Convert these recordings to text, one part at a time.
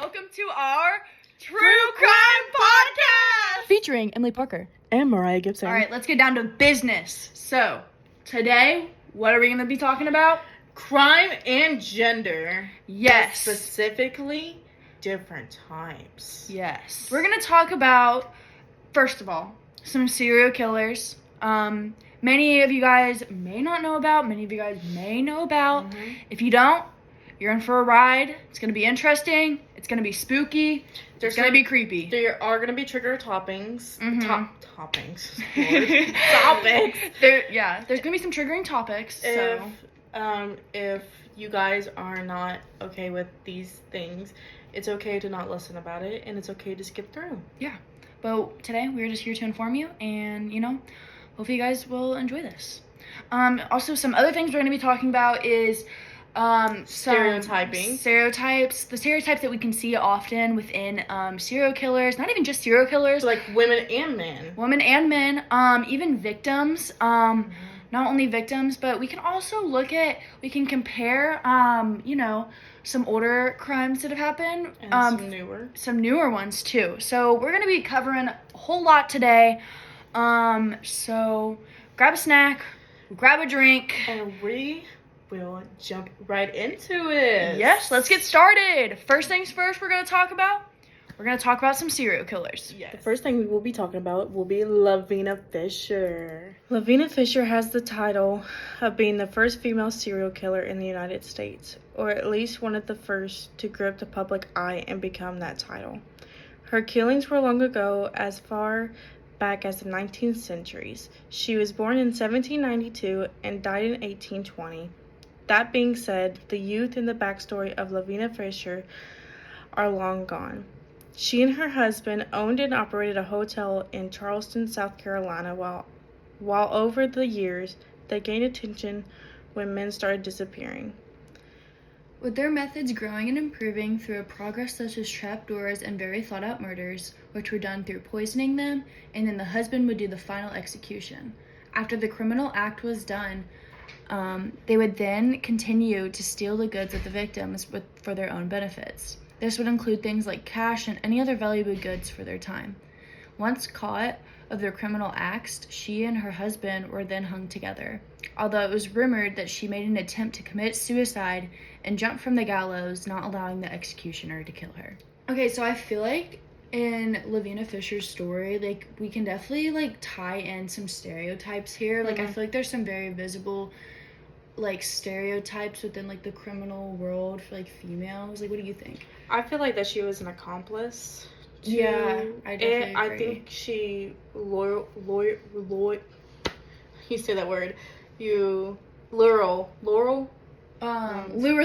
Welcome to our True Crime Podcast! Featuring Emily Parker. And Mariah Gibson. Alright, let's get down to business. So, today, what are we going to be talking about? Crime and gender. Yes. Specifically, different types. Yes. We're going to talk about, first of all, some serial killers. Many of you guys may not know about, many of you guys may know about. Mm-hmm. If you don't, you're in for a ride. It's going to be interesting. It's going to be spooky. It's going to be creepy. There are going to be trigger toppings. Mm-hmm. Toppings. Lord. Topics. There's going to be some triggering topics. If you guys are not okay with these things, it's okay to not listen about it, and it's okay to skip through. Yeah. But today, we're just here to inform you, and, hopefully you guys will enjoy this. Also, some other things we're going to be talking about is Stereotyping. Stereotypes. The stereotypes that we can see often within serial killers. Not even just serial killers. So, like women and men. Women and men. Even victims. Not only victims, but we can also we can compare, some older crimes that have happened. And some newer ones, too. So, we're going to be covering a whole lot today. So, grab a snack, grab a drink. And we'll jump right into it. Yes, let's get started. First things first, we're going to talk about some serial killers. Yes. The first thing we will be talking about will be Lavina Fisher. Lavina Fisher has the title of being the first female serial killer in the United States, or at least one of the first to grip the public eye and become that title. Her killings were long ago, as far back as the 19th centuries. She was born in 1792 and died in 1820. That being said, the youth and the backstory of Lavina Fisher are long gone. She and her husband owned and operated a hotel in Charleston, South Carolina, while over the years, they gained attention when men started disappearing. With their methods growing and improving through a progress such as trapdoors and very thought-out murders, which were done through poisoning them, and then the husband would do the final execution. After the criminal act was done, they would then continue to steal the goods of the victims for their own benefits. This would include things like cash and any other valuable goods for their time. Once caught of their criminal acts, she and her husband were then hung together, although it was rumored that she made an attempt to commit suicide and jump from the gallows, not allowing the executioner to kill her. Okay, so I feel like in Lavina Fisher's story, we can definitely, tie in some stereotypes here. I feel like there's some very visible, stereotypes within, the criminal world for, females. What do you think? I feel like that she was an accomplice. Yeah, I definitely agree. I think she you say that word. Lure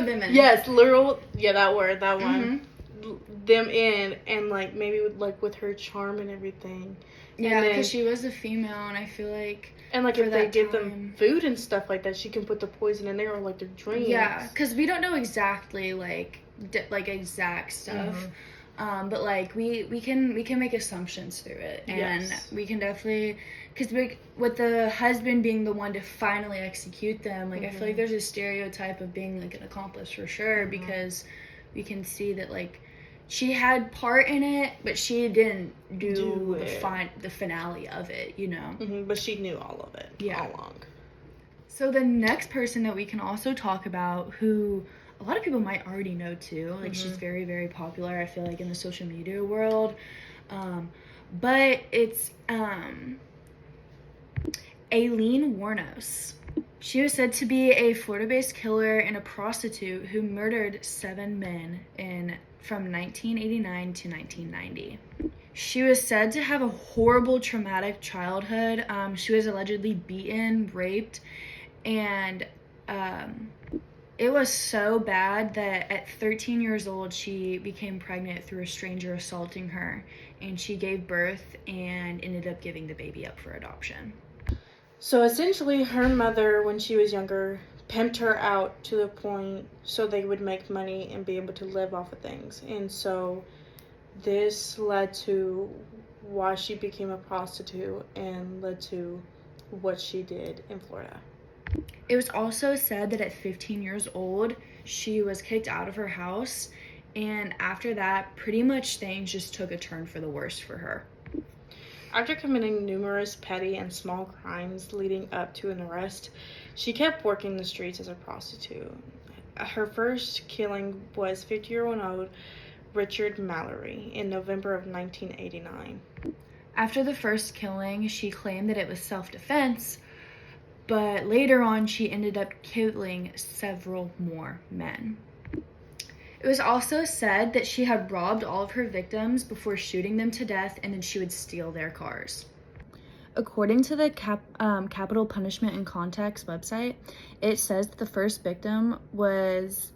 them in. Yes, lure. Yeah, that word, that one. Them in, and maybe with her charm and everything. Yeah, because she was a female, and I feel like. And if they give them food and stuff like that, she can put the poison in there, or their drinks. Yeah, because we don't know exactly exact stuff. But we can make assumptions through it, and we can definitely, because with the husband being the one to finally execute them, I feel like there's a stereotype of being an accomplice for sure, because we can see that she had part in it, but she didn't do the finale of it, But she knew all of it all along. So the next person that we can also talk about, who a lot of people might already know too, she's very, very popular, I feel like, in the social media world, but it's Aileen Wuornos. She was said to be a Florida-based killer and a prostitute who murdered 7 men from 1989 to 1990. She was said to have a horrible, traumatic childhood. She was allegedly beaten, raped, and it was so bad that at 13 years old, she became pregnant through a stranger assaulting her, and she gave birth and ended up giving the baby up for adoption. So essentially, her mother, when she was younger, pimped her out to the point so they would make money and be able to live off of things. And so this led to why she became a prostitute and led to what she did in Florida. It was also said that at 15 years old, she was kicked out of her house And after that, pretty much things just took a turn for the worse for her. After committing numerous petty and small crimes leading up to an arrest, she kept working the streets as a prostitute. Her first killing was 50-year-old Richard Mallory in November of 1989. After the first killing, she claimed that it was self-defense, but later on she ended up killing several more men. It was also said that she had robbed all of her victims before shooting them to death, and then she would steal their cars. According to the Capital Punishment and Context website, it says that the first victim was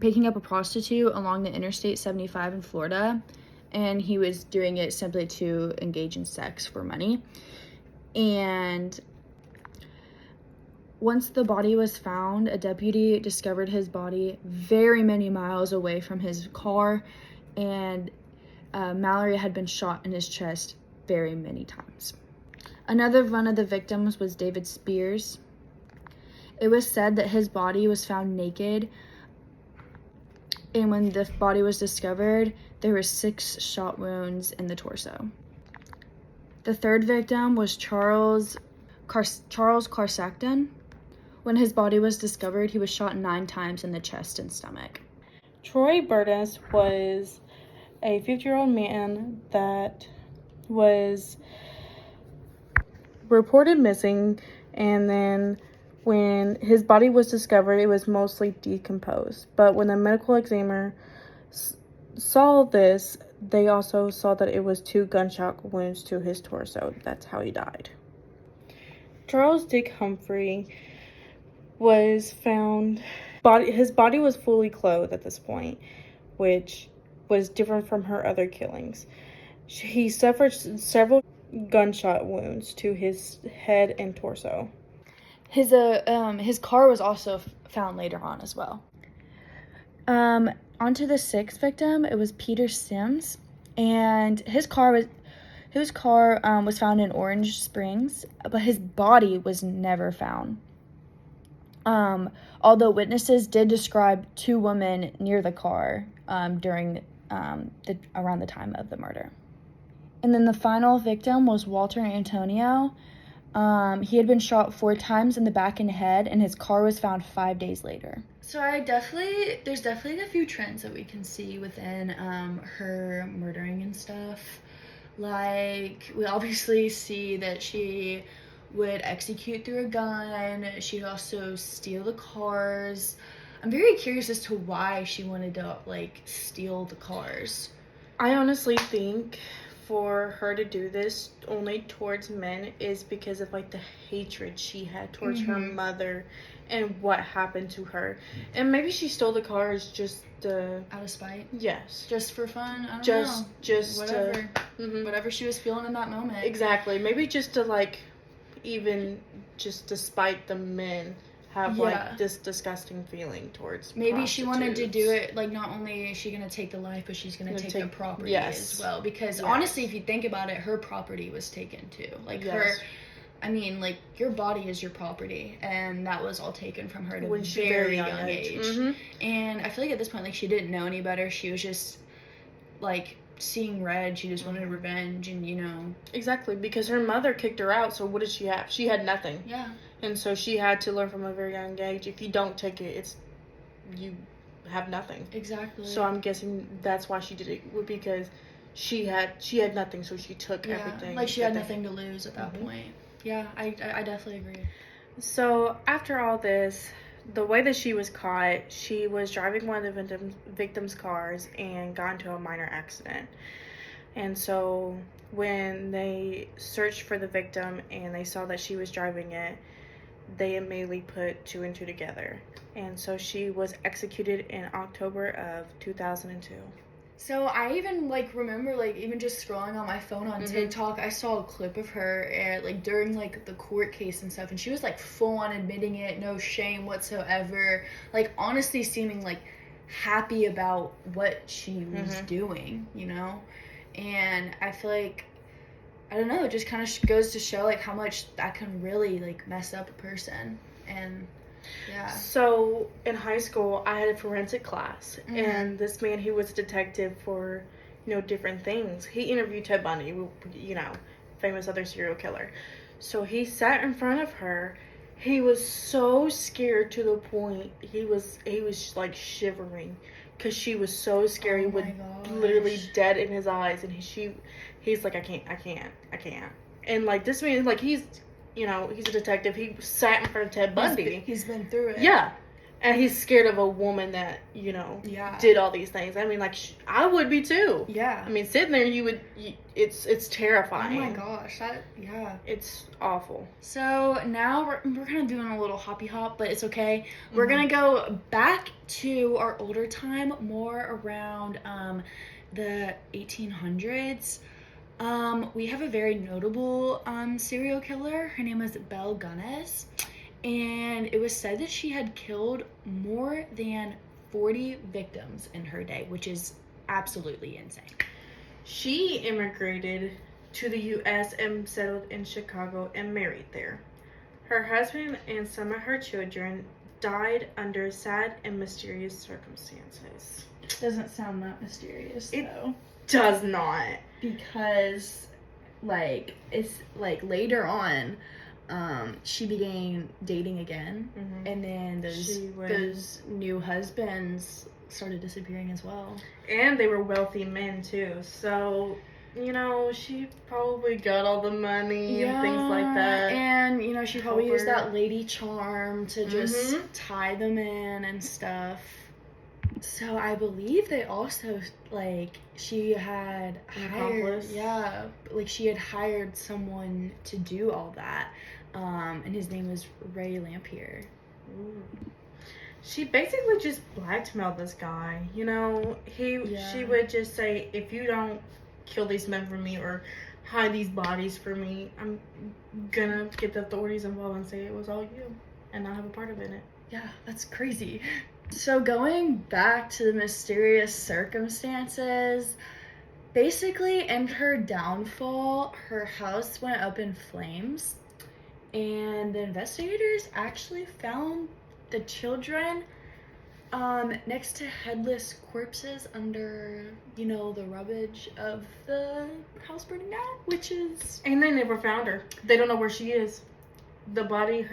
picking up a prostitute along the Interstate 75 in Florida, and he was doing it simply to engage in sex for money. And once the body was found, a deputy discovered his body very many miles away from his car, and Mallory had been shot in his chest very many times. Another one of the victims was David Spears. It was said that his body was found naked, and when the body was discovered, there were 6 shot wounds in the torso. The third victim was Charles Carsacton. When his body was discovered, he was shot 9 times in the chest and stomach. Troy Burtis was a 50-year-old man that was reported missing, and then when his body was discovered, it was mostly decomposed. But when the medical examiner saw this, they also saw that it was 2 gunshot wounds to his torso. That's how he died. Charles Dick Humphrey was found, his body was fully clothed at this point, which was different from her other killings. He suffered several gunshot wounds to his head and torso. His car was also found later on as well. Onto the 6th victim, it was Peter Sims, and his car was found in Orange Springs, but his body was never found. Although witnesses did describe 2 women near the car during around the time of the murder. And then the final victim was Walter Antonio. He had been shot 4 times in the back and head, and his car was found 5 days later. So there's definitely a few trends that we can see within her murdering and stuff. Like, we obviously see that she would execute through a gun. She'd also steal the cars. I'm very curious as to why she wanted to, like, steal the cars. I honestly think for her to do this only towards men is because of, like, the hatred she had towards her mother and what happened to her. And maybe she stole the cars just out of spite? Yes. Just for fun? I don't know. Just whatever. Whatever she was feeling in that moment. Exactly. Maybe just to, like, even just despite the men have like this disgusting feeling towards maybe she wanted to do it, like, not only is she gonna take the life, but she's gonna take the property as well, because honestly, if you think about it, her property was taken too. Like, I mean, like, your body is your property, and that was all taken from her at a very young age. And I feel like at this point, like, she didn't know any better. She was just, like, seeing red. She just wanted revenge, and, you know. Exactly, because her mother kicked her out, so what did she have? She had nothing. Yeah. And so she had to learn from a very young age, if you don't take it, you have nothing. Exactly. So I'm guessing that's why she did it, because she had nothing, so she took everything. Like, she had nothing to lose at that point. Yeah, I definitely agree. So after all this, the way that she was caught, she was driving one of the victim's cars and got into a minor accident. And so when they searched for the victim and they saw that she was driving it, they immediately put 2 and 2 together. And so she was executed in October of 2002. So I even, like, remember, like, even just scrolling on my phone on TikTok, I saw a clip of her, like, during, like, the court case and stuff, and she was, like, full-on admitting it, no shame whatsoever, like, honestly seeming, like, happy about what she was doing, you know? And I feel like, I don't know, it just kind of goes to show, like, how much that can really, like, mess up a person. And So in high school, I had a forensic class, Mhm. and this man, he was a detective for, different things. He interviewed Ted Bundy, famous other serial killer. So he sat in front of her. He was so scared to the point he was like shivering, because she was so scary, Oh with my gosh. literally dead in his eyes, and he's like, I can't. And like this man, like he's a detective. He sat in front of Ted Bundy. He's been through it. Yeah. And he's scared of a woman that, Yeah. did all these things. I mean, like, I would be too. Yeah. I mean, sitting there, it's terrifying. Oh my gosh, yeah. It's awful. So now we're kind of doing a little hoppy hop, but it's okay. We're gonna go back to our older time, more around the 1800s. We have a very notable serial killer. Her name was Belle Gunness, and it was said that she had killed more than 40 victims in her day, which is absolutely insane. She immigrated to the U.S. and settled in Chicago and married there. Her husband and some of her children died under sad and mysterious circumstances. Doesn't sound that mysterious, It though. does not. Because, it's later on, she began dating again, and then those new husbands started disappearing as well. And they were wealthy men too, so she probably got all the money and things like that. And she probably Help used her. that lady charm to just tie them in and stuff. So I believe they also, she had hired, she had hired someone to do all that, and his name was Ray Lampier. Ooh. She basically just blackmailed this guy. She would just say, if you don't kill these men for me or hide these bodies for me, I'm gonna get the authorities involved and say it was all you and not have a part of it in it. Yeah, that's crazy. So going back to the mysterious circumstances, basically in her downfall, her house went up in flames, and the investigators actually found the children next to headless corpses under, the rubbish of the house burning down, which is... And they never found her. They don't know where she is. Her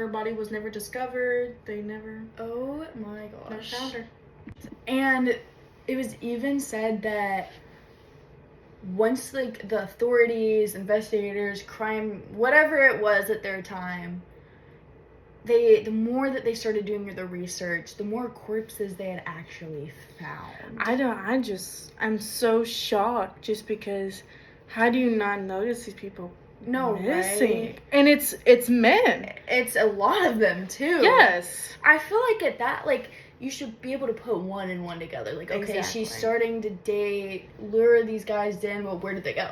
body was never discovered. They never... Oh my gosh. Never found her. And it was even said that once, the authorities, investigators, crime, whatever it was at their time, the more that they started doing the research, the more corpses they had actually found. I'm so shocked, just because how do you not notice these people missing? Right? And it's men. It's a lot of them too. Yes. I feel like at that, you should be able to put one and one together. Okay, Exactly. she's starting to date, lure these guys in, but where did they go?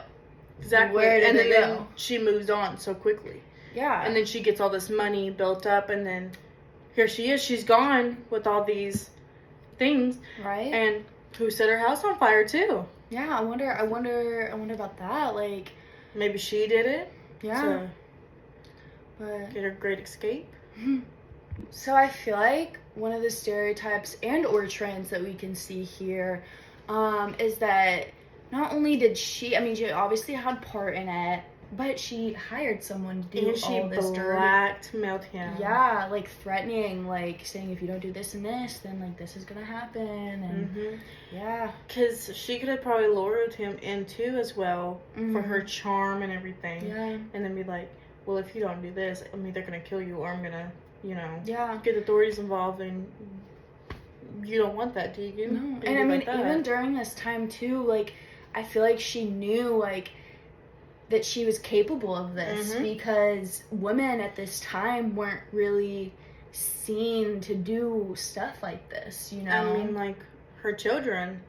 Exactly. Where did they then go? She moves on so quickly. Yeah. And then she gets all this money built up, and then here she is. She's gone with all these things. Right. And who set her house on fire too? Yeah, I wonder about that. Maybe she did it. Yeah. To get her great escape. So I feel like one of the stereotypes and or trends that we can see here is that not only did she obviously had part in it, but she hired someone to do all this And she dirty. blackmailed him. Yeah, threatening, saying if you don't do this and this, then this is gonna happen, and yeah. Because she could have probably lured him in too as well for her charm and everything. Yeah. And then be like, well, if you don't do this, I'm either gonna kill you or I'm gonna, Yeah. get the authorities involved, and you don't want that, do you? No. And even during this time too, I feel like she knew that she was capable of this, because women at this time weren't really seen to do stuff like this, her children,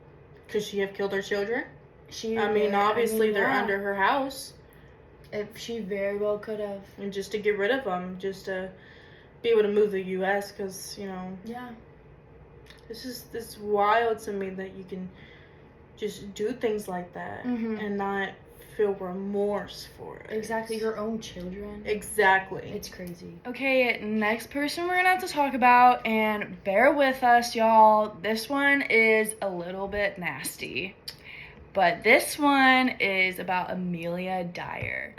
could she have killed her children? Obviously they're under her house. If she very well could have. And just to get rid of them, just to be able to move the U.S., because, Yeah. This is wild to me that you can just do things like that and not feel remorse for it. Exactly, your own children. Exactly. It's crazy. Okay, next person we're gonna have to talk about, and bear with us, y'all. This one is a little bit nasty, but this one is about Amelia Dyer.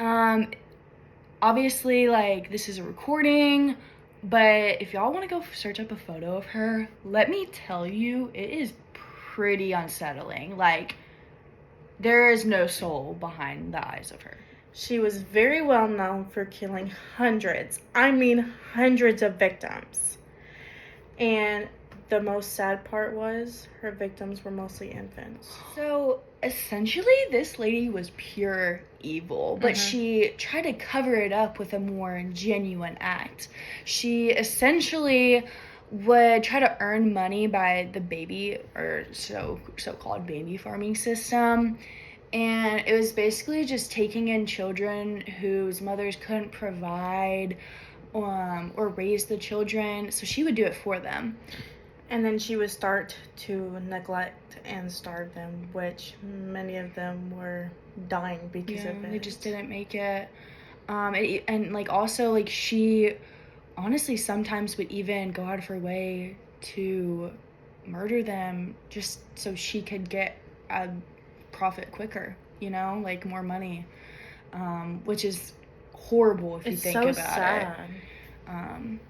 Obviously, like, this is a recording, but if y'all want to go search up a photo of her, let me tell you, it is pretty unsettling. Like, there is no soul behind the eyes of her. She was very well known for killing hundreds of victims. And the most sad part was her victims were mostly infants. So essentially, this lady was pure evil, but she tried to cover it up with a more genuine act. She essentially would try to earn money by the baby, or so-called baby farming system. And it was basically just taking in children whose mothers couldn't provide or raise the children, so she would do it for them. And then she would start to neglect and starve them, which many of them were dying because of it. They just didn't make it. And like, also, like, she honestly sometimes would even go out of her way to murder them just so she could get a profit quicker, you know, like more money, which is horrible if you think about sad. it.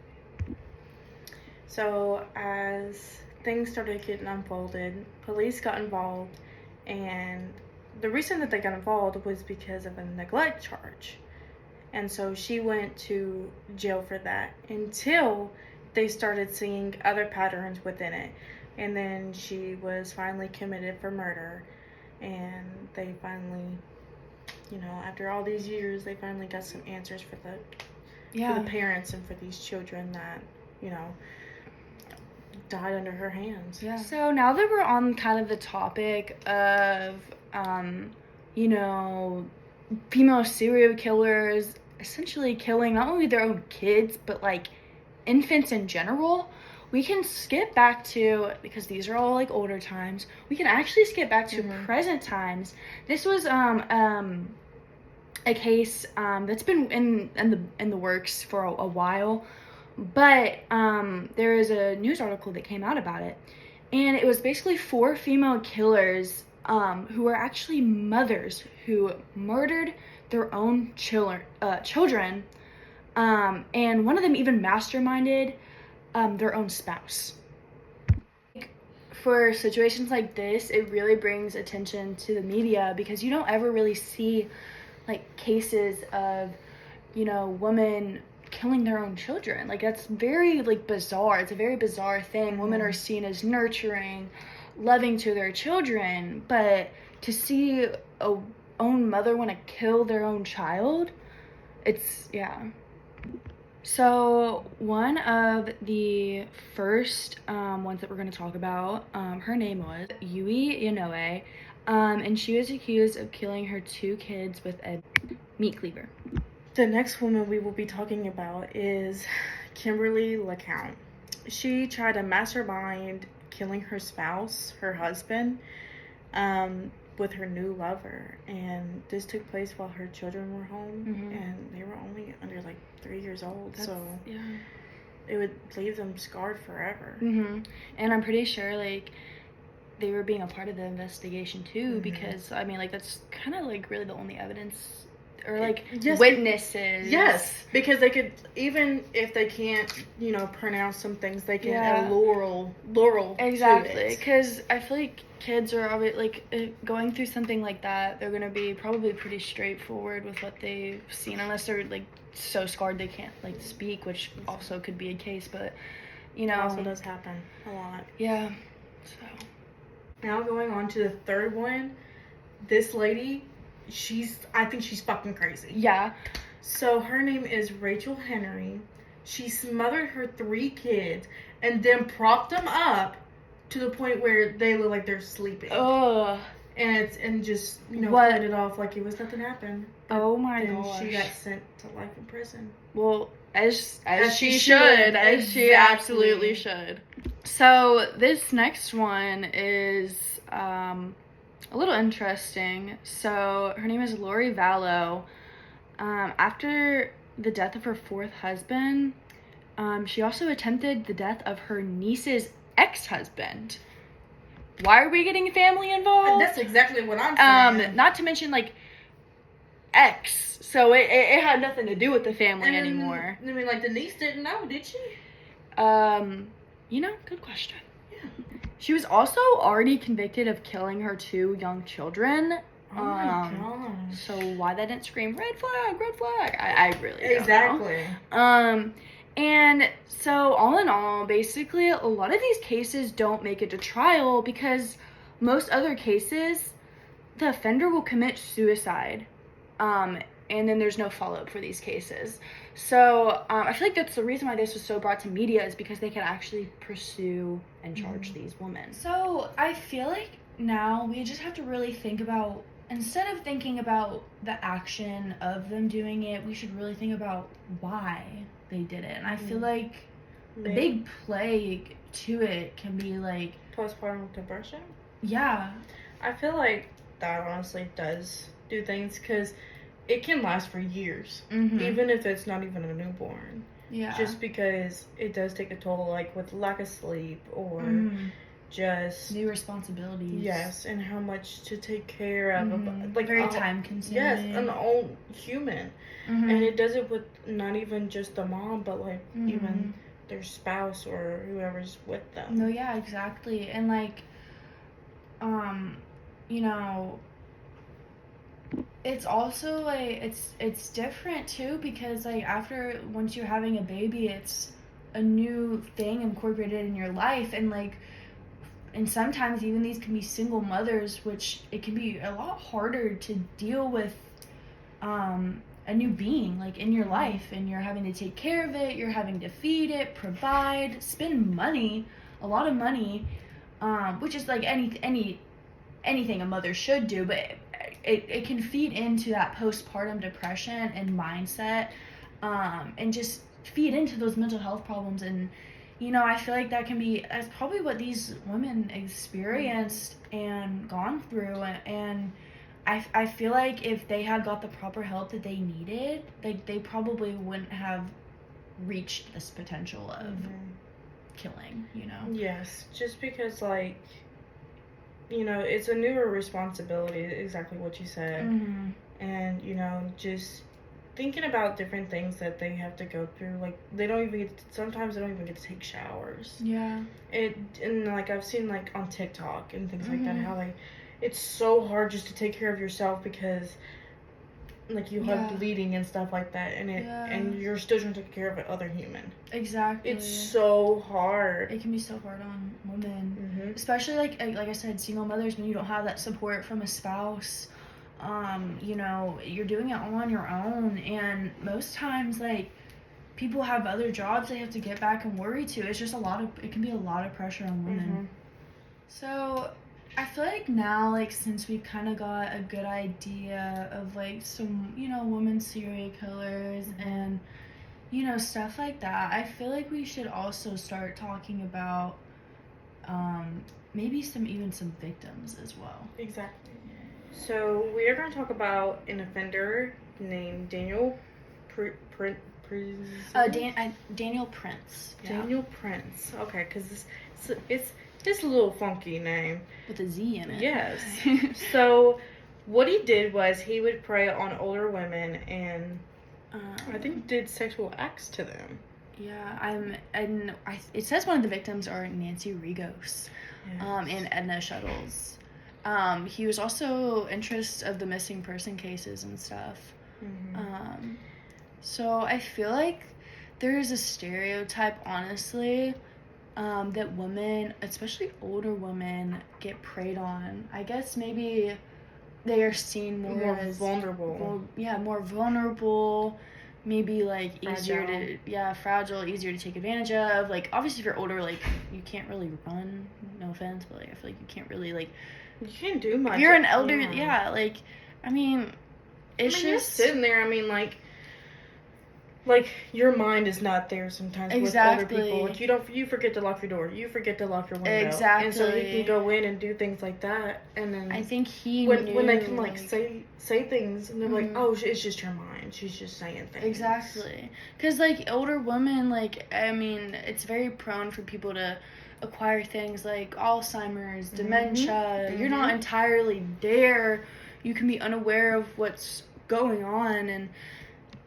So as things started getting unfolded, police got involved, and the reason that they got involved was because of a neglect charge. And so she went to jail for that until they started seeing other patterns within it. And then she was finally committed for murder. And they finally, you know, after all these years, they finally got some answers for the parents and for these children that, you know, died under her hands. Yeah. So now that we're on kind of the topic of, you know, female serial killers essentially killing not only their own kids, but like infants in general, we can skip back to, because these are all like older times, we can actually skip back to present times. This was a case that's been in the works for a while, but there is a news article that came out about it, and it was basically 4 female killers who were actually mothers who murdered their own children, and one of them even masterminded their own spouse. For situations like this, it really brings attention to the media, because you don't ever really see like cases of, you know, women killing their own children. Like, that's very like bizarre. It's a very bizarre thing. Women are seen as nurturing, loving to their children, but to see a own mother want to kill their own child, it's, yeah. So one of the first ones that we're going to talk about, her name was Yui Inoue, and she was accused of killing her 2 kids with a meat cleaver. The next woman we will be talking about is Kimberly LeCount. She tried to mastermind killing her spouse, her husband, with her new lover, and this took place while her children were home, and they were only under like 3 years old. It would leave them scarred forever. And I'm pretty sure like they were being a part of the investigation too, because I mean, like, that's kind of like really the only evidence, or like witnesses. Yes, because they could, even if they can't, you know, pronounce some things, they can add Laurel. Exactly, because I feel like kids are always like going through something like that. They're gonna be probably pretty straightforward with what they've seen, unless they're like so scarred they can't like speak, which also could be a case. But you know, it also does happen a lot. Yeah. So now going on to the third one, this lady, I think she's fucking crazy. Yeah. So her name is Rachel Henry. She smothered her 3 kids and then propped them up to the point where they look like they're sleeping. Ugh. And just, you know, played it off like it was nothing happened. Oh my gosh. She got sent to life in prison. Well, as she should. As she absolutely should. So this next one is a a little interesting. So her name is Lori Vallow. After the death of her fourth husband, she also attempted the death of her niece's ex-husband. Why are we getting family involved? That's exactly what I'm saying. Not to mention, like, ex. So it had nothing to do with the family anymore. I mean, like, the niece didn't know, did she? Good question. Yeah. She was also already convicted of killing her 2 young children. Oh my gosh. So why that didn't scream red flag, red flag? I really don't Exactly. know. And so all in all, basically, a lot of these cases don't make it to trial because most other cases, the offender will commit suicide. And then there's no follow-up for these cases. So I feel like that's the reason why this was so brought to media, is because they could actually pursue and charge these women. So I feel like now we just have to really think about, instead of thinking about the action of them doing it, we should really think about why they did it. And I feel like a big plague to it can be like postpartum depression. Yeah. I feel like that honestly does do things, because it can last for years, even if it's not even a newborn. Yeah. Just because it does take a toll, like with lack of sleep or just new responsibilities. Yes, and how much to take care of. Like very time consuming. Yes, an old human. And it does it with not even just the mom, but like even their spouse or whoever's with them. No, yeah, exactly. And like, it's also like it's different too, because like once you're having a baby, it's a new thing incorporated in your life, and sometimes even these can be single mothers, which it can be a lot harder to deal with a new being like in your life, and you're having to take care of it, you're having to feed it, provide, spend money, a lot of money, which is like anything a mother should do, but it can feed into that postpartum depression and mindset, and just feed into those mental health problems. And I feel like that's probably what these women experienced and gone through. And I feel like if they had got the proper help that they needed, they probably wouldn't have reached this potential of killing, Yes, just because, like, it's a newer responsibility, exactly what you said. And, just thinking about different things that they have to go through. Like, sometimes they don't even get to take showers. Yeah. And like, I've seen, like, on TikTok and things like that, how, like, it's so hard just to take care of yourself because, like, you have bleeding and stuff like that, and you're still trying to take care of another human. Exactly. It's so hard. It can be so hard on women, especially like I said, single mothers, when you don't have that support from a spouse. You're doing it on your own, and most times, like, people have other jobs they have to get back and worry to. It's just it can be a lot of pressure on women. So I feel like now, like, since we've kind of got a good idea of, like, some, women serial killers and, stuff like that, I feel like we should also start talking about maybe some victims as well. Exactly. So we are going to talk about an offender named Daniel Daniel Prince. Daniel Prince. Okay, because it's a little funky name. With a Z in it. Yes. So what he did was he would prey on older women and I think did sexual acts to them. Yeah, it says one of the victims are Nancy Regos, and Edna Shuttles. He was also interest of the missing person cases and stuff. So I feel like there is a stereotype, honestly, that women, especially older women, get preyed on. I guess maybe they are seen more as vulnerable. More vulnerable. Maybe like fragile. Fragile, easier to take advantage of. Like, obviously, if you're older, like, you can't really run. No offense, but like, I feel like you can't really, like, you can't do much. If you're an elder, it's you're just sitting there. I mean, like, like, your mind is not there sometimes Exactly. with older people. Like, you forget to lock your door. You forget to lock your window. Exactly. And so he can go in and do things like that. And then I think he when knew, they can, like, say things, and they're like, Mhm. oh, it's just her mind. She's just saying things. Exactly. Because, like, older women, like, I mean, it's very prone for people to acquire things like Alzheimer's, dementia. You're not entirely there. You can be unaware of what's going on. And,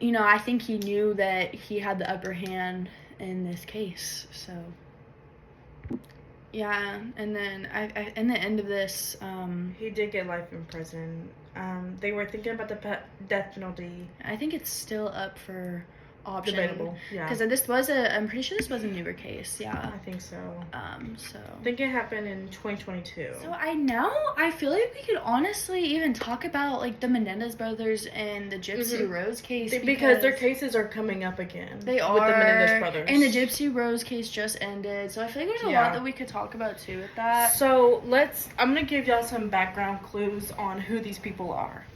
you know, I think he knew that he had the upper hand in this case. So, yeah. And then, in the end of this, he did get life in prison. They were thinking about the death penalty. I think it's still up for option. Debatable, yeah. Because I'm pretty sure this was a newer case, yeah. I think so. So. I think it happened in 2022. So I feel like we could honestly even talk about, like, the Menendez brothers and the Gypsy Rose case. Because their cases are coming up again. They are. With the Menendez brothers. And the Gypsy Rose case just ended. So I feel like there's a lot that we could talk about, too, with that. So I'm going to give y'all some background clues on who these people are.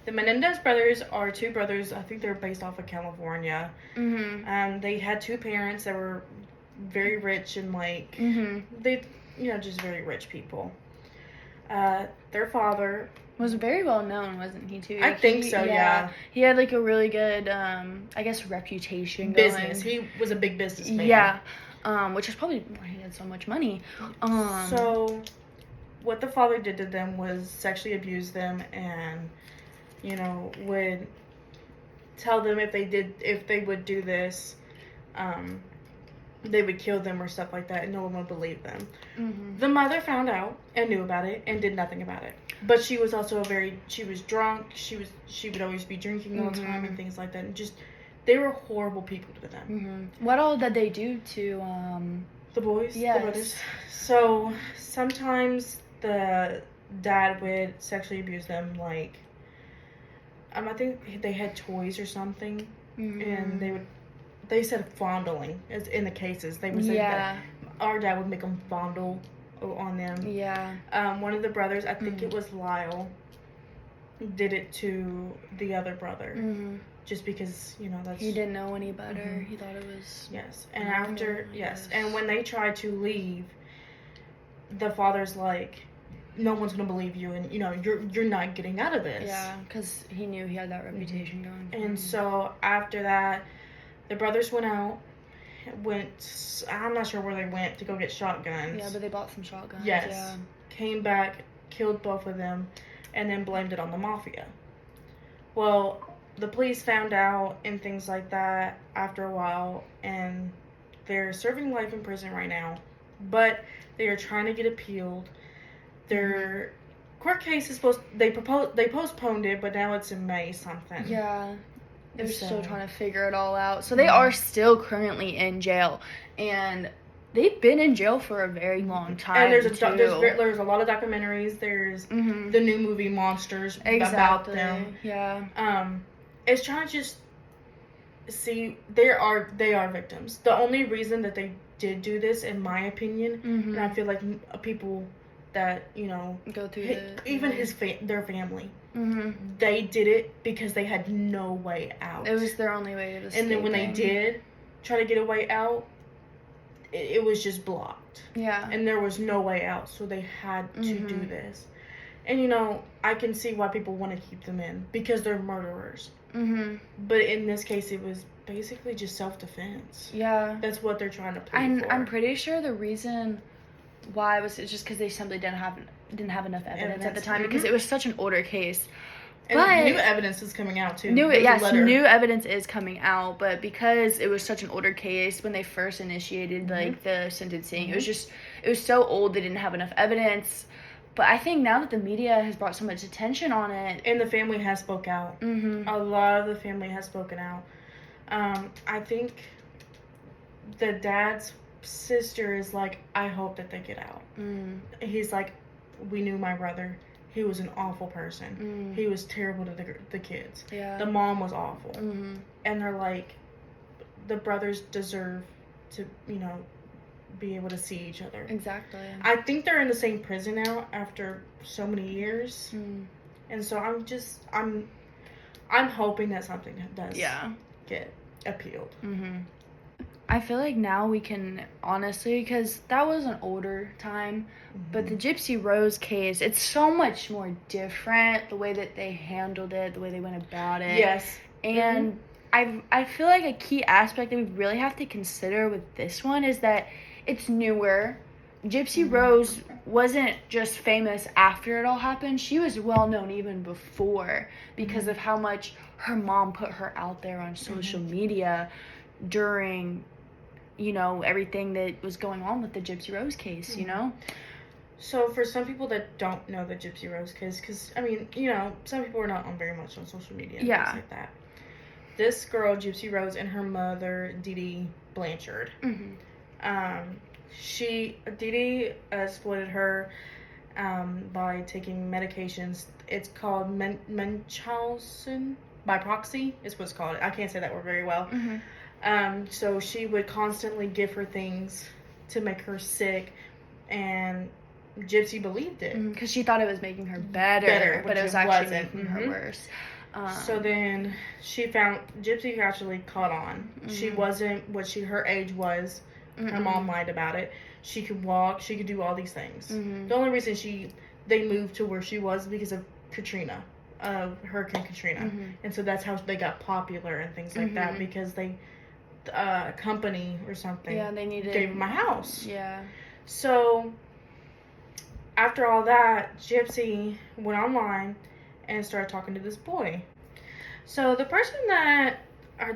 The Menendez brothers are two brothers. I think they're based off of California. They had two parents that were very rich and, like, they, just very rich people. Their father was very well known, wasn't he, too? I think so, yeah. He had, like, a really good, I guess, reputation going. Business. He was a big businessman. Yeah. Which is probably why he had so much money. So, what the father did to them was sexually abuse them and, would tell them if they would do this, they would kill them or stuff like that, and no one would believe them. The mother found out and knew about it and did nothing about it. But she was also she was drunk. She would always be drinking all the time and things like that. And just, they were horrible people to them. What all did they do to the boys? Yes. The brothers. So sometimes the dad would sexually abuse them, like, I think they had toys or something, and they said fondling as in the cases. They would say that our dad would make them fondle on them. Yeah. One of the brothers, I think it was Lyle, did it to the other brother, just because that's, he didn't know any better. He thought it was and when they tried to leave, the father's like, no one's gonna believe you, and you're not getting out of this. Yeah, because he knew he had that reputation going. And so after that, the brothers went out. I'm not sure where they went to go get shotguns. Yeah, but they bought some shotguns. Yes. Yeah. Came back, killed both of them, and then blamed it on the mafia. Well, the police found out and things like that after a while, and they're serving life in prison right now. But they are trying to get appealed. Their court case is they postponed it, but now it's in May something. Yeah. They're still trying to figure it all out. So they are still currently in jail, and they've been in jail for a very long time. And there's a lot of documentaries. There's the new movie Monsters about them. Yeah. It's trying to just see they are victims. The only reason that they did do this, in my opinion, and I feel like people that go through even their family. They did it because they had no way out. It was their only way of escaping. And then when they did try to get a way out, it was just blocked. Yeah. And there was no way out, so they had to do this. And I can see why people want to keep them in, because they're murderers. But in this case, it was basically just self-defense. Yeah. That's what they're trying to plead for. I'm pretty sure the reason why was just because they simply didn't have enough evidence at the time, because it was such an older case. And new evidence is coming out too. New evidence is coming out, but because it was such an older case when they first initiated the sentencing, it was so old they didn't have enough evidence. But I think now that the media has brought so much attention on it, and the family has spoke out, a lot of the family has spoken out. I think the dad's sister is like, I hope that they get out. He's like, we knew my brother. He was an awful person. He was terrible to the kids. Yeah. The mom was awful. And they're like, the brothers deserve to, be able to see each other. Exactly. I think they're in the same prison now after so many years. And so I'm hoping that something does get appealed. I feel like now we can honestly, because that was an older time, but the Gypsy Rose case, it's so much more different, the way that they handled it, the way they went about it. Yes. And I feel like a key aspect that we really have to consider with this one is that it's newer. Gypsy Rose wasn't just famous after it all happened. She was well known even before because of how much her mom put her out there on social media during, you know, everything that was going on with the Gypsy Rose case, you know? So for some people that don't know the Gypsy Rose case, because, I mean, you know, some people are not on very much on social media and things like that. This girl, Gypsy Rose, and her mother, Dee Dee Blanchard, Dee Dee exploited her by taking medications. It's called Munchausen by proxy is what's called. I can't say that word very well. So she would constantly give her things to make her sick, and Gypsy believed it. Because she thought it was making her better but it was actually making her worse. So then Gypsy actually caught on. She wasn't what her age was. Her mom lied about it. She could walk. She could do all these things. The only reason they moved to where she was because of Katrina, Hurricane Katrina, and so that's how they got popular and things like that, because a company or something gave them a house. Yeah. So after all that, Gypsy went online and started talking to this boy. So the person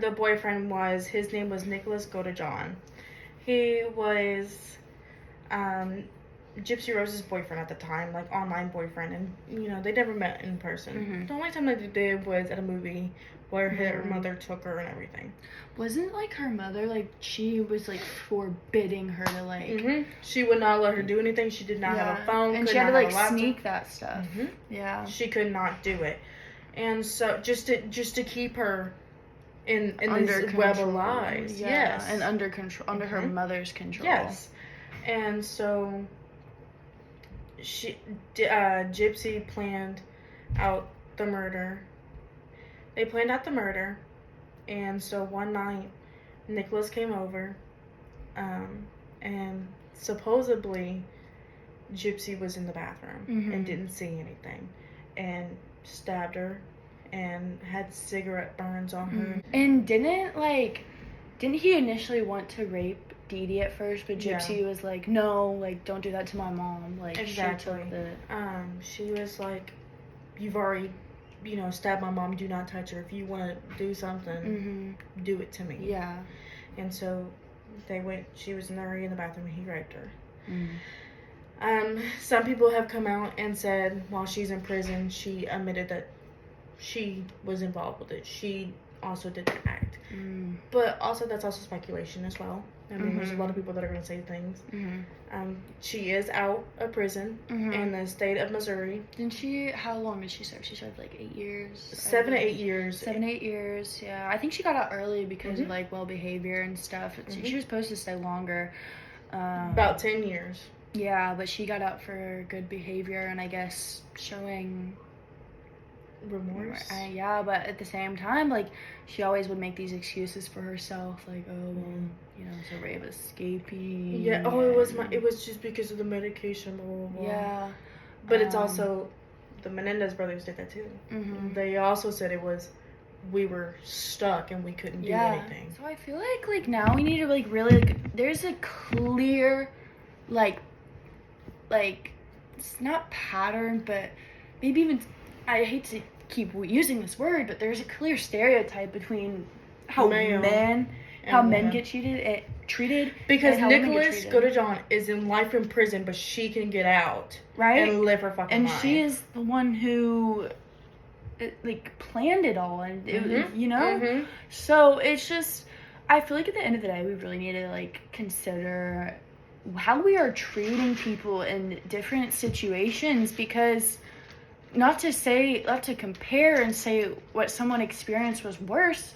the boyfriend was, his name was Nicholas Godejohn. He was Gypsy Rose's boyfriend at the time, like online boyfriend, and you know they never met in person. The only time they did was at a movie where her mother took her and everything. Wasn't like her mother, like she was like forbidding her to like she would not let her do anything. She did not have a phone, and she had to like sneak that stuff. Yeah, she could not do it, and so just to keep her in this web of lies. Yes, and under control, under her mother's control. Yes, and so Gypsy planned out the murder. They planned out the murder, and so one night Nicholas came over, and supposedly Gypsy was in the bathroom and didn't see anything, and stabbed her and had cigarette burns on her. And didn't he initially want to rape Dee Dee at first, but Gypsy was like, no, like don't do that to my mom. Like exactly. She was like, you've already, you know, stabbed my mom. Do not touch her. If you want to do something, do it to me. Yeah. And so they went. She was already in the bathroom, and he raped her. Some people have come out and said while she's in prison, she admitted that she was involved with it. She also did the act. But also that's also speculation as well. I mean, there's a lot of people that are going to say things. She is out of prison in the state of Missouri. Didn't she? How long did she serve? She served like 8 years. 7 to 8 years. 7 8 years. Yeah, I think she got out early because of like well behavior and stuff. She was supposed to stay longer. About 10 years. Yeah, but she got out for good behavior and I guess showing remorse. Yeah, but at the same time, like she always would make these excuses for herself, like, oh, well, you know, it's a way of escaping. Yeah. Oh, it was just because of the medication. Blah, blah, blah. Yeah. But it's also the Menendez brothers did that too. They also said it was we were stuck and we couldn't do anything. So I feel like now we need to like really there's a clear like it's not pattern, but maybe even I hate to keep using this word, but there's a clear stereotype between how men get treated because Nicholas Godejohn is in life in prison, but she can get out and live her fucking life. And she is the one who like planned it all, and it, you know. So it's just I feel like at the end of the day, we really need to like consider how we are treating people in different situations, because not to compare and say what someone experienced was worse.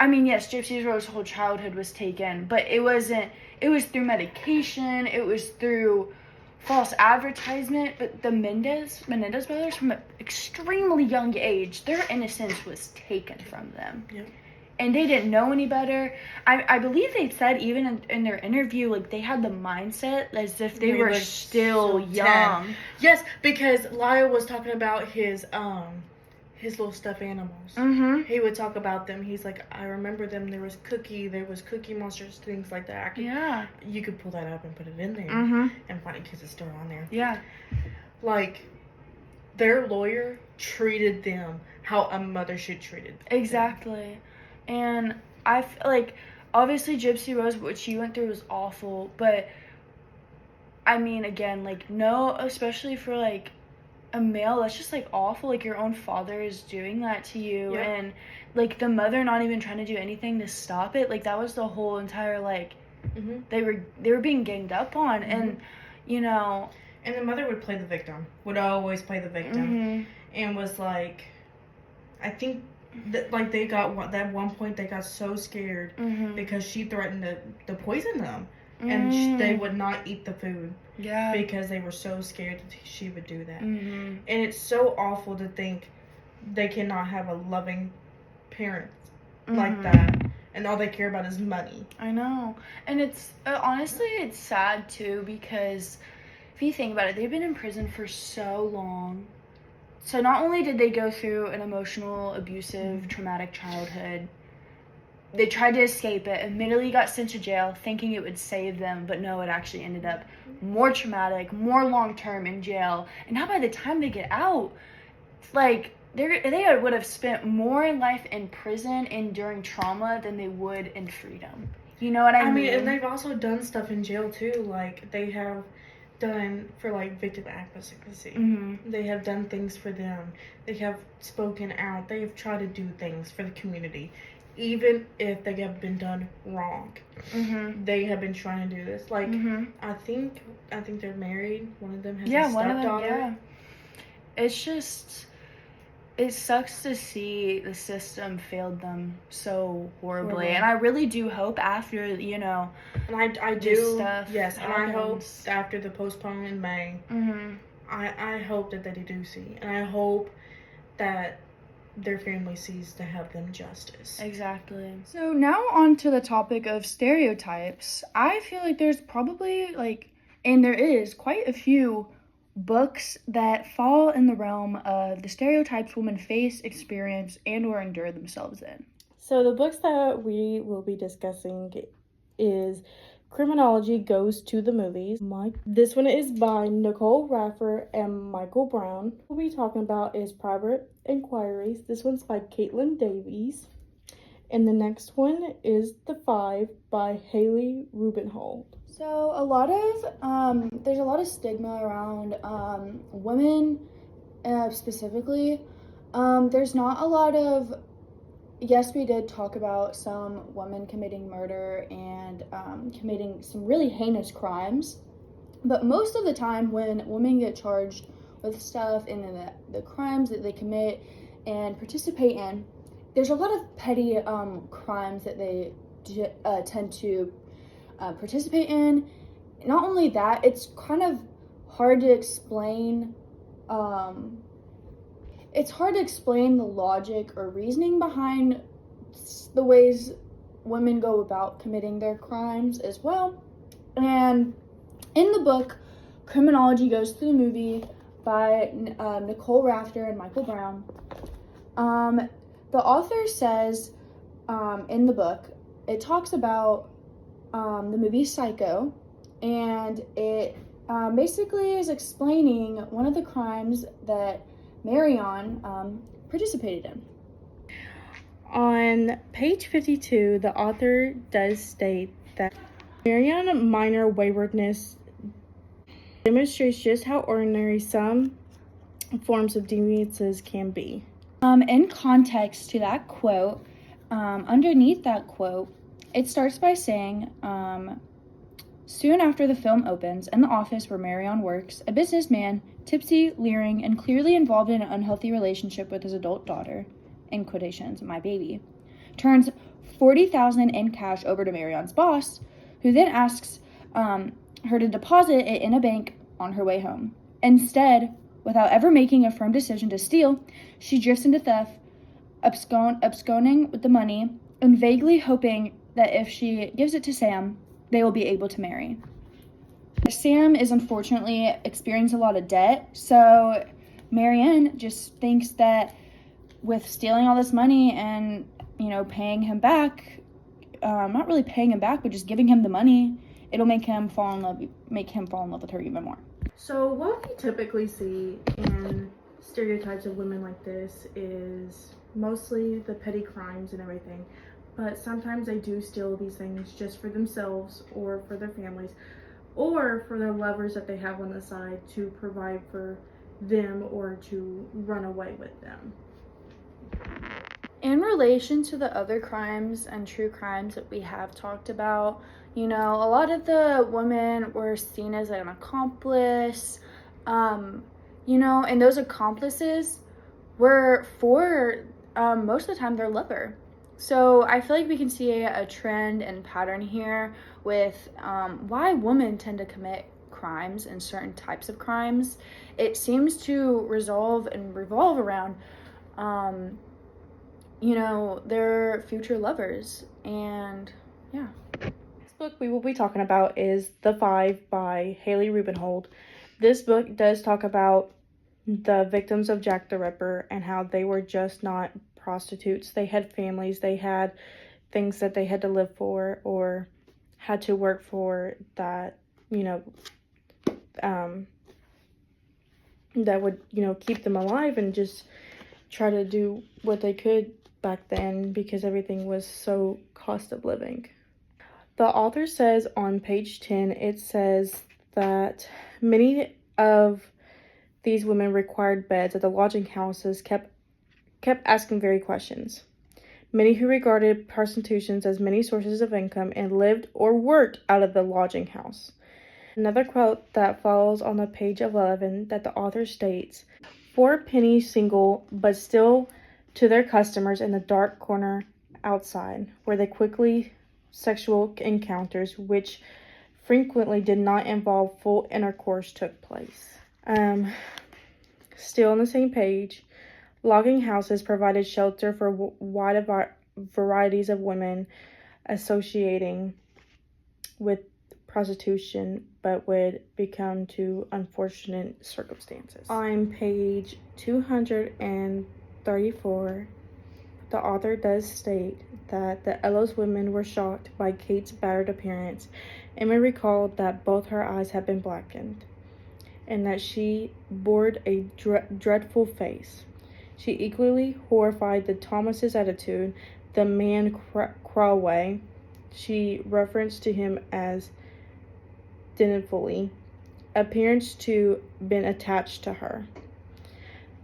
I mean, yes, Gypsy Rose's whole childhood was taken, but it was through medication, it was through false advertisement. But the Menendez brothers, from an extremely young age, their innocence was taken from them. Yep. and they didn't know any better. I believe they said even in their interview, like, they had the mindset as if they were still so young. 10. Yes, because Lyle was talking about his little stuffed animals. Mm-hmm. He would talk about them. He's like, I remember them. There was Cookie Monsters, things like that. Yeah. You could pull that up and put it in there Mm-hmm. and find it because it's still on there. Yeah. Like, their lawyer treated them how a mother should treat them. Exactly. And I feel like, obviously, Gypsy Rose, what she went through was awful, but I mean, again, like, no, especially for, like, a male, that's just, like, awful. Like, your own father is doing that to you, Yeah. and, like, the mother not even trying to do anything to stop it. Like, that was the whole entire, like, Mm-hmm. they were being ganged up on, Mm-hmm. and, you know. And the mother would play the victim, would always play the victim, Mm-hmm. and was like, I think that, like, they got, that one point they got so scared Mm-hmm. because she threatened to poison them, Mm. and they would not eat the food. Yeah. Because they were so scared that she would do that. Mm-hmm. And it's so awful to think they cannot have a loving parent like that. And all they care about is money. I know. And it's, honestly, it's sad, too, because if you think about it, they've been in prison for so long. So not only did they go through an emotional, abusive, traumatic childhood, they tried to escape it, immediately got sent to jail thinking it would save them, but no, it actually ended up more traumatic, more long-term in jail. And now by the time they get out, like, they would have spent more life in prison enduring trauma than they would in freedom. You know what I mean? And they've also done stuff in jail too. Like, they have done for, like, victim advocacy. Mm-hmm. They have done things for them. They have spoken out. They have tried to do things for the community. Even if they have been done wrong, they have been trying to do this. Like, I think they're married. One of them has a stepdaughter. Yeah. It's just, it sucks to see the system failed them so horribly. And I really do hope after, you know, and I this do, stuff yes, and I hope happens. after the postponement in May, I hope that they do see, and I hope that their family sees to have them justice. Exactly. So now on to the topic of stereotypes. I feel like there's probably, like, and there is quite a few books that fall in the realm of the stereotypes women face, experience, and or endure themselves in. So the books that we will be discussing is Criminology Goes to the Movies. This one is by Nicole Raffer and Michael Brown. What we'll be talking about is Private Inquiries. This one's by Caitlin Davies. And the next one is The Five by Haley Rubenhold. So there's a lot of stigma around women specifically. There's not a lot of, yes, we did talk about some women committing murder and committing some really heinous crimes, but most of the time when women get charged with stuff and then the crimes that they commit and participate in, there's a lot of petty crimes that they tend to participate in. Not only that, it's kind of hard to explain. It's hard to explain the logic or reasoning behind the ways women go about committing their crimes as well. And in the book, Criminology Goes to the Movie by Nicole Rafter and Michael Brown, the author says in the book, it talks about the movie Psycho, and it basically is explaining one of the crimes that Marion participated in. On page 52, the author does state that Marion minor waywardness demonstrates just how ordinary some forms of deviances can be. In context to that quote, underneath that quote, it starts by saying, soon after the film opens, in the office where Marion works, a businessman, tipsy, leering, and clearly involved in an unhealthy relationship with his adult daughter, in quotations, my baby, turns $40,000 in cash over to Marion's boss, who then asks her to deposit it in a bank on her way home. Instead, without ever making a firm decision to steal, she drifts into theft, absconding with the money, and vaguely hoping that if she gives it to Sam, they will be able to marry. Sam is unfortunately experiencing a lot of debt, so Marianne just thinks that with stealing all this money and, paying him back, not really paying him back, but just giving him the money, it'll make him fall in love with her even more. So what we typically see in stereotypes of women like this is mostly the petty crimes and everything, but sometimes they do steal these things just for themselves or for their families or for their lovers that they have on the side to provide for them or to run away with them. In relation to the other crimes and true crimes that we have talked about, a lot of the women were seen as an accomplice, and those accomplices were for most of the time their lover. So I feel like we can see a trend and pattern here with why women tend to commit crimes and certain types of crimes. It seems to revolve around their future lovers. And yeah. This book we will be talking about is The Five by Haley Rubenhold. This book does talk about the victims of Jack the Ripper and how they were just not prostitutes. They had families, they had things that they had to live for or had to work for that, that would, keep them alive and just try to do what they could back then because everything was so cost of living. The author says on page 10, it says that many of these women required beds at the lodging houses kept asking varied questions. Many who regarded prostitution as many sources of income and lived or worked out of the lodging house. Another quote that follows on the page 11 that the author states, 4 pennies single, but still to their customers in the dark corner outside, where they quickly sexual encounters, which frequently did not involve full intercourse, took place. Still on the same page, logging houses provided shelter for wide varieties of women associating with prostitution, but would become to unfortunate circumstances. On page 234, the author does state that the Ellos women were shocked by Kate's battered appearance. Emma recalled that both her eyes had been blackened and that she bore a dreadful face. She equally horrified the Thomas's attitude, the man Crawway. She referenced to him as denifully, appearance to been attached to her.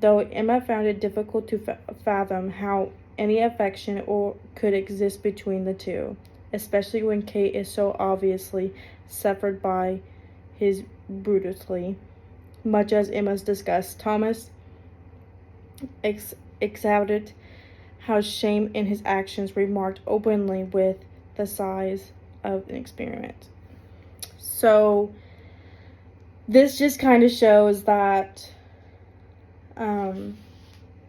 Though Emma found it difficult to fathom how any affection could exist between the two, especially when Kate is so obviously suffered by his brutality. Much as Emma's disgust, Thomas exuded how shame in his actions, remarked openly with the size of an experiment. So this just kind of shows that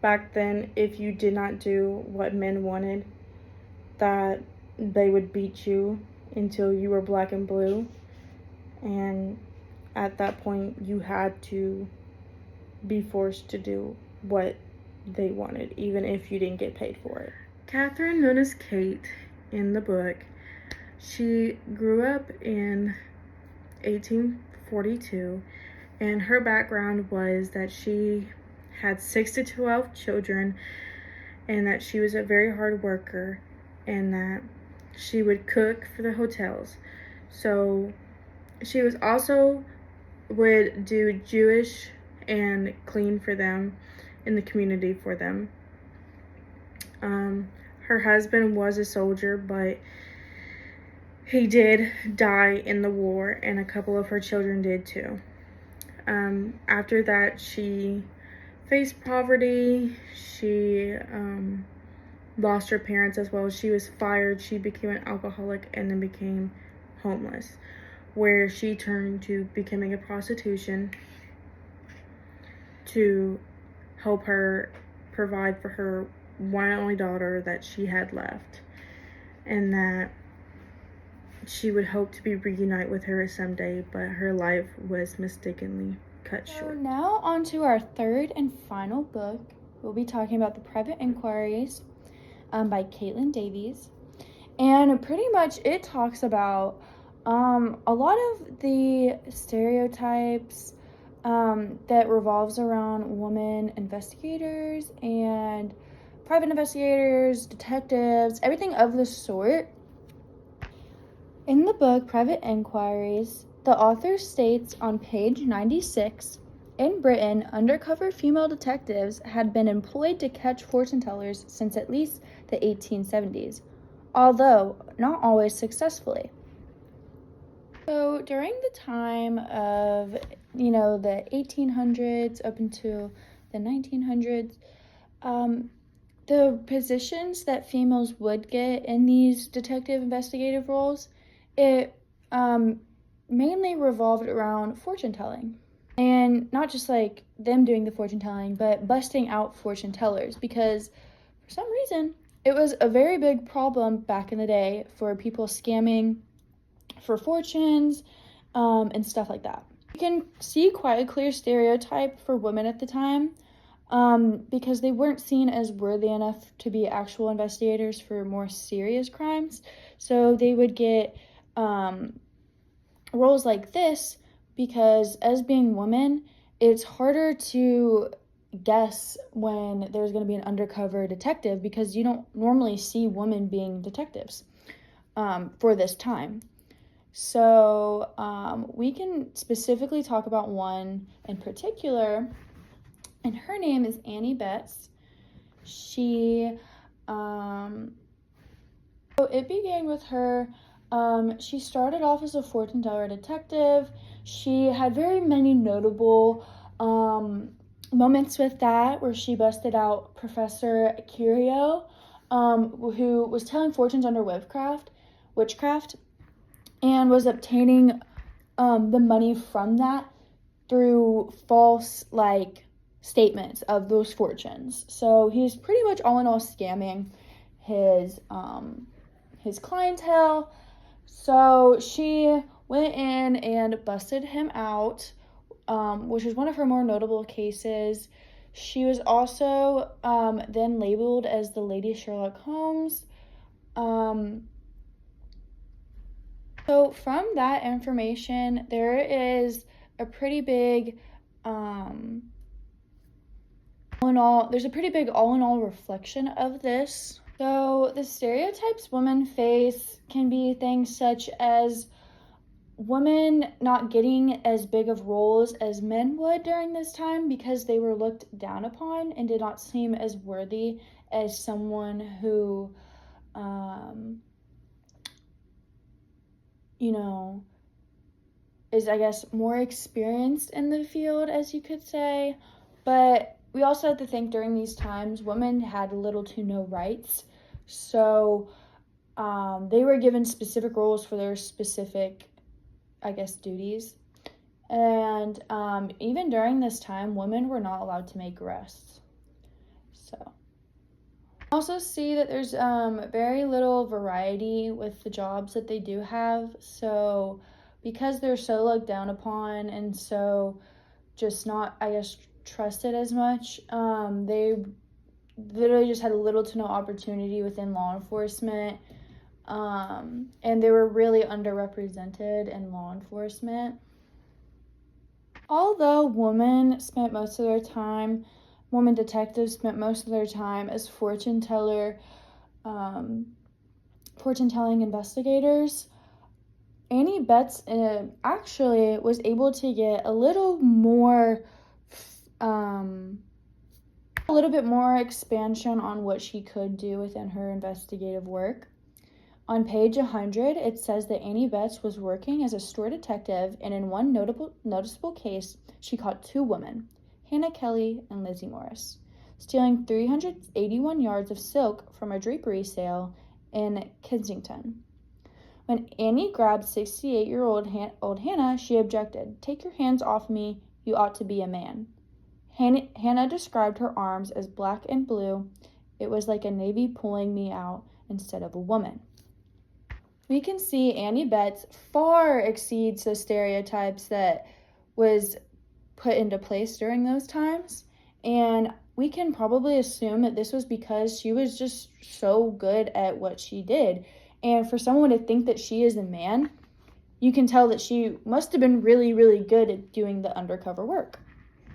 back then, if you did not do what men wanted, that they would beat you until you were black and blue. And at that point, you had to be forced to do what they wanted, even if you didn't get paid for it. Catherine, known as Kate in the book, she grew up in 1842, and her background was that she had 6 to 12 children, and that she was a very hard worker, and that she would cook for the hotels. So she was also would do Jewish and clean for them in the community for them. Her husband was a soldier, but he did die in the war, and a couple of her children did too. After that, she faced poverty. She lost her parents as well. She was fired. She became an alcoholic and then became homeless, where she turned to becoming a prostitution to help her provide for her one and only daughter that she had left. and that she would hope to be reunited with her someday, but her life was mistakenly cut So short. now on to our third and final book. We'll be talking about the Private Inquiries by Caitlin Davies. And pretty much it talks about a lot of the stereotypes that revolves around women investigators and private investigators, detectives, everything of the sort. In the book Private Inquiries, the author states on page 96, in Britain, undercover female detectives had been employed to catch fortune tellers since at least the 1870s, although not always successfully. So during the time of, the 1800s up until the 1900s, the positions that females would get in these detective investigative roles, it mainly revolved around fortune telling. And not just like them doing the fortune telling, but busting out fortune tellers, because for some reason it was a very big problem back in the day for people scamming for fortunes and stuff like that. You can see quite a clear stereotype for women at the time because they weren't seen as worthy enough to be actual investigators for more serious crimes. So they would get roles like this because, as being women, it's harder to guess when there's going to be an undercover detective because you don't normally see women being detectives for this time. So we can specifically talk about one in particular, and her name is Annie Betts. So it began with her. She started off as a fortune teller detective. She had very many notable moments with that, where she busted out Professor Curio, who was telling fortunes under witchcraft, and was obtaining the money from that through false statements of those fortunes. So he's pretty much all in all scamming his clientele. So she went in and busted him out, which is one of her more notable cases. She was also then labeled as the Lady Sherlock Holmes. So from that information, there is a pretty big there's a pretty big all-in-all reflection of this. So the stereotypes women face can be things such as women not getting as big of roles as men would during this time because they were looked down upon and did not seem as worthy as someone who is, I guess, more experienced in the field, as you could say. But we also have to think during these times, women had little to no rights. So they were given specific roles for their specific, I guess, duties. And even during this time, women were not allowed to make arrests. So also see that there's very little variety with the jobs that they do have. So because they're so looked down upon and so just not, I guess, trusted as much, they literally just had little to no opportunity within law enforcement, and they were really underrepresented in law enforcement. Although women detectives spent most of their time as fortune telling investigators, Annie Betts actually was able to get a little bit more expansion on what she could do within her investigative work. On page 100, it says that Annie Betts was working as a store detective, and in one noticeable case, she caught two women, Hannah Kelly and Lizzie Morris, stealing 381 yards of silk from a drapery sale in Kensington. When Annie grabbed 68-year-old Hannah, she objected. "Take your hands off me, you ought to be a man." Hannah described her arms as black and blue. It was like a navy pulling me out instead of a woman. We can see Annie Betts far exceeds the stereotypes that was put into place during those times. And we can probably assume that this was because she was just so good at what she did. And for someone to think that she is a man, you can tell that she must have been really, really good at doing the undercover work.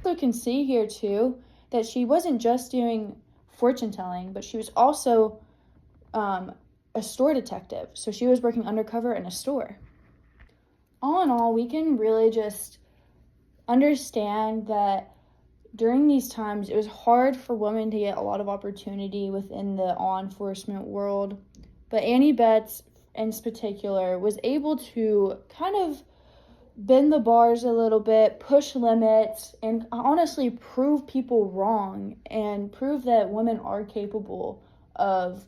You can see here too that she wasn't just doing fortune telling, but she was also a store detective. So she was working undercover in a store. All in all, we can really just understand that during these times, it was hard for women to get a lot of opportunity within the law enforcement world. But Annie Betts, in particular, was able to kind of bend the bars a little bit, push limits, and honestly prove people wrong and prove that women are capable of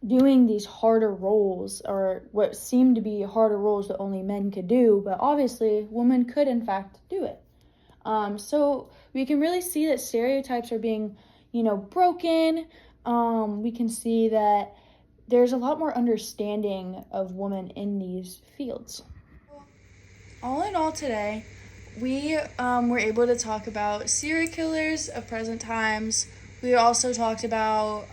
doing these harder roles, or what seemed to be harder roles that only men could do, but obviously women could in fact do it. So we can really see that stereotypes are being, broken. We can see that there's a lot more understanding of women in these fields. All in all, today, we were able to talk about serial killers of present times. We also talked about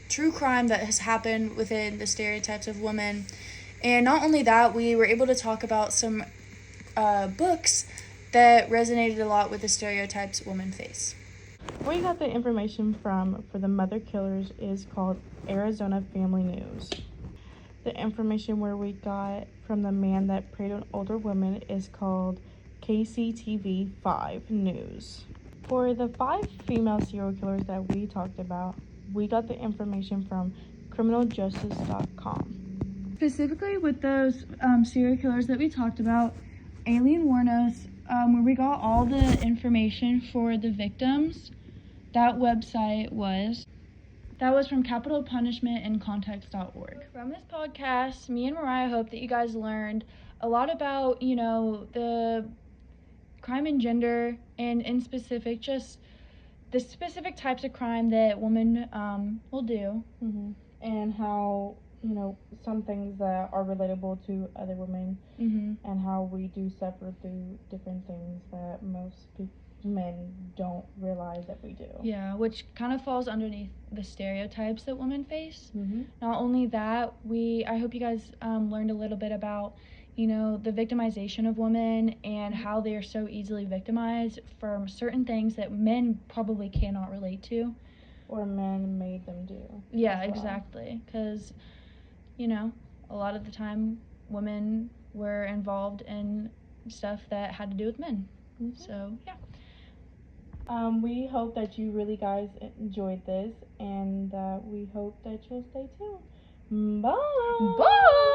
true crime that has happened within the stereotypes of women. And not only that, we were able to talk about some books that resonated a lot with the stereotypes women face. Where you got the information from for the mother killers is called Arizona Family News. The information where we got from the man that preyed on older women is called KCTV 5 News. For the 5 female serial killers that we talked about, we got the information from criminaljustice.com. Specifically with those serial killers that we talked about, Aileen Wuornos, where we got all the information for the victims, that website was from capitalpunishmentandcontext.org. From this podcast, me and Mariah hope that you guys learned a lot about, the crime and gender, and in specific, just the specific types of crime that women will do. Mm-hmm. And how, some things that are relatable to other women, Mm-hmm. and how we do suffer through different things that most men don't realize that we do. Yeah, which kind of falls underneath the stereotypes that women face. Mm-hmm. Not only that, I hope you guys learned a little bit about, the victimization of women and how they are so easily victimized from certain things that men probably cannot relate to. Or men made them do. Yeah, exactly. Because, a lot of the time women were involved in stuff that had to do with men. Mm-hmm. So, yeah. We hope that you really guys enjoyed this, and we hope that you'll stay tuned. Bye! Bye!